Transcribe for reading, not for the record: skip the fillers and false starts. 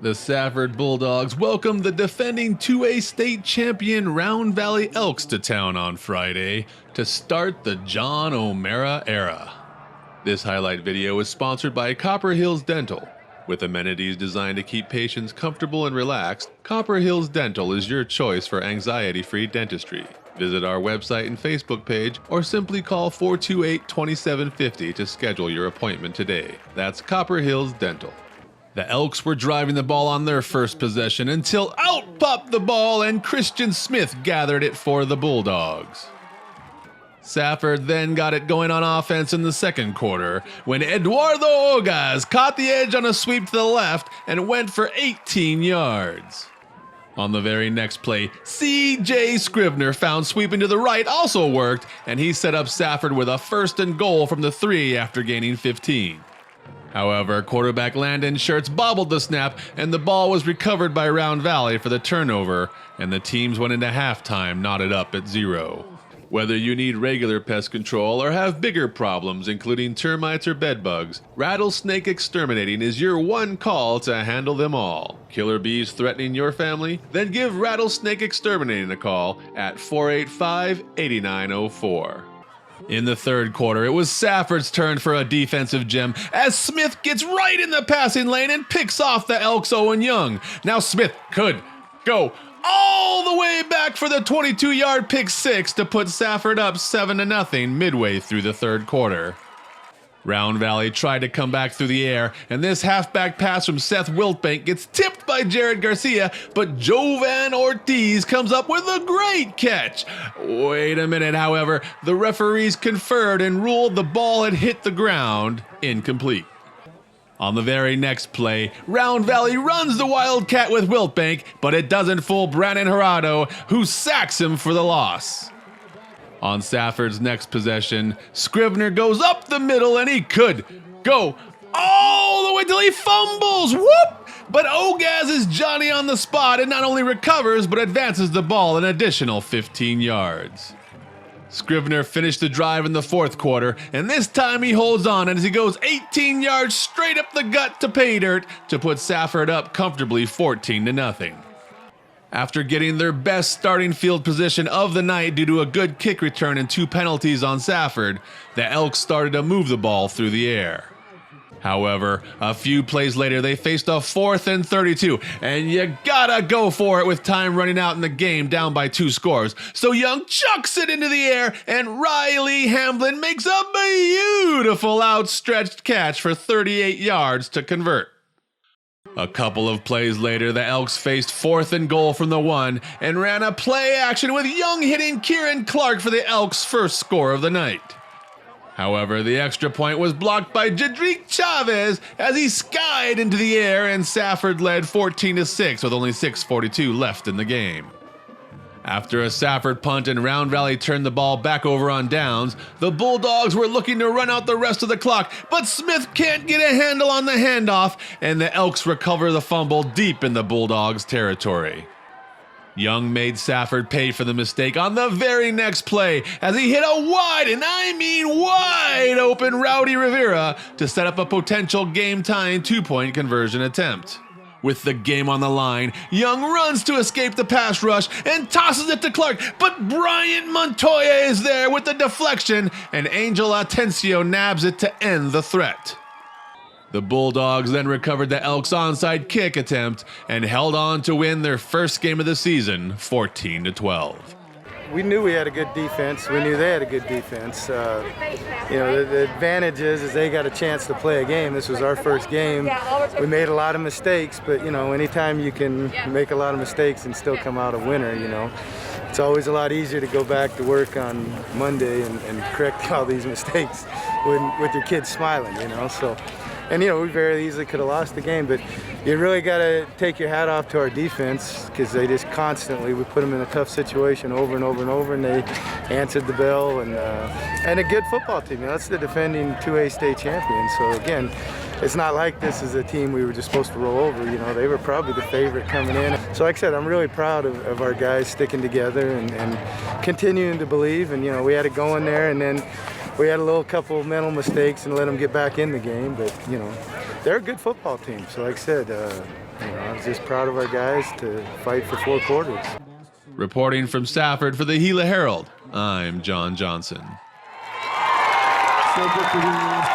The Safford Bulldogs welcomed the defending 2A state champion Round Valley Elks to town on Friday to start the John O'Mara era. This highlight video is sponsored by Copper Hills Dental. With amenities designed to keep patients comfortable and relaxed, Copper Hills Dental is your choice for anxiety-free dentistry. Visit our website and Facebook page or simply call 428-2750 to schedule your appointment today. That's Copper Hills Dental. The Elks were driving the ball on their first possession until out popped the ball and Christian Smith gathered it for the Bulldogs. Safford then got it going on offense in the second quarter when Eduardo Ogas caught the edge on a sweep to the left and went for 18 yards. On the very next play, C.J. Scrivener found sweeping to the right also worked, and he set up Safford with a 1st and goal from the 3 after gaining 15. However, quarterback Landon Schertz bobbled the snap, and the ball was recovered by Round Valley for the turnover, and the teams went into halftime knotted up at 0. Whether you need regular pest control or have bigger problems including termites or bedbugs, rattlesnake exterminating is your one call to handle them all. Killer bees threatening your family? Then give Rattlesnake Exterminating a call at 485-8904. In the third quarter, it was Safford's turn for a defensive gem as Smith gets right in the passing lane and picks off the Elks' Owen Young. Now Smith could go all the way back for the 22-yard pick six to put Safford up 7-0 midway through the third quarter. Round Valley tried to come back through the air, and this halfback pass from Seth Wiltbank gets tipped by Jared Garcia, but Jovan Ortiz comes up with a great catch. Wait a minute, however, the referees conferred and ruled the ball had hit the ground incomplete. On the very next play, Round Valley runs the Wildcat with Wiltbank, but it doesn't fool Brandon Gerardo, who sacks him for the loss. On Safford's next possession, Scrivener goes up the middle and he could go all the way till he fumbles. Whoop! But Ogaz is Johnny on the spot and not only recovers but advances the ball an additional 15 yards. Scrivener finished the drive in the fourth quarter, and this time he holds on as he goes 18 yards straight up the gut to pay dirt to put Safford up comfortably 14-0. After getting their best starting field position of the night due to a good kick return and 2 penalties on Safford, the Elks started to move the ball through the air. However, a few plays later they faced a 4th and 32, and you gotta go for it with time running out in the game down by 2 scores. So Young chucks it into the air, and Riley Hamblin makes a beautiful outstretched catch for 38 yards to convert. A couple of plays later, the Elks faced 4th and goal from the 1 and ran a play action with Young hitting Kieran Clark for the Elks' first score of the night. However, the extra point was blocked by Jadrique Chavez as he skied into the air and Safford led 14-6 with only 6:42 left in the game. After a Safford punt and Round Valley turned the ball back over on downs, the Bulldogs were looking to run out the rest of the clock, but Smith can't get a handle on the handoff, and the Elks recover the fumble deep in the Bulldogs' territory. Young made Safford pay for the mistake on the very next play as he hit a wide, and I mean wide open Rowdy Rivera to set up a potential game-tying 2-point conversion attempt. With the game on the line, Young runs to escape the pass rush and tosses it to Clark, but Bryant Montoya is there with the deflection, and Angel Atencio nabs it to end the threat. The Bulldogs then recovered the Elks' onside kick attempt and held on to win their first game of the season, 14-12. We knew we had a good defense. We knew they had a good defense. The advantage is they got a chance to play a game. This was our first game. We made a lot of mistakes, but anytime you can make a lot of mistakes and still come out a winner, it's always a lot easier to go back to work on Monday and correct all these mistakes with your kids smiling, So. And we very easily could have lost the game, but you really got to take your hat off to our defense because they just constantly, we put them in a tough situation over and over and over, and they answered the bell, and a good football team. That's the defending 2A state champion. So again, it's not like this is a team we were just supposed to roll over. They were probably the favorite coming in. So like I said, I'm really proud of our guys sticking together and continuing to believe. And we had it going there, and then we had a little couple of mental mistakes and let them get back in the game, but they're a good football team. So like I said, I was just proud of our guys to fight for 4 quarters. Reporting from Safford for the Gila Herald, I'm John Johnson.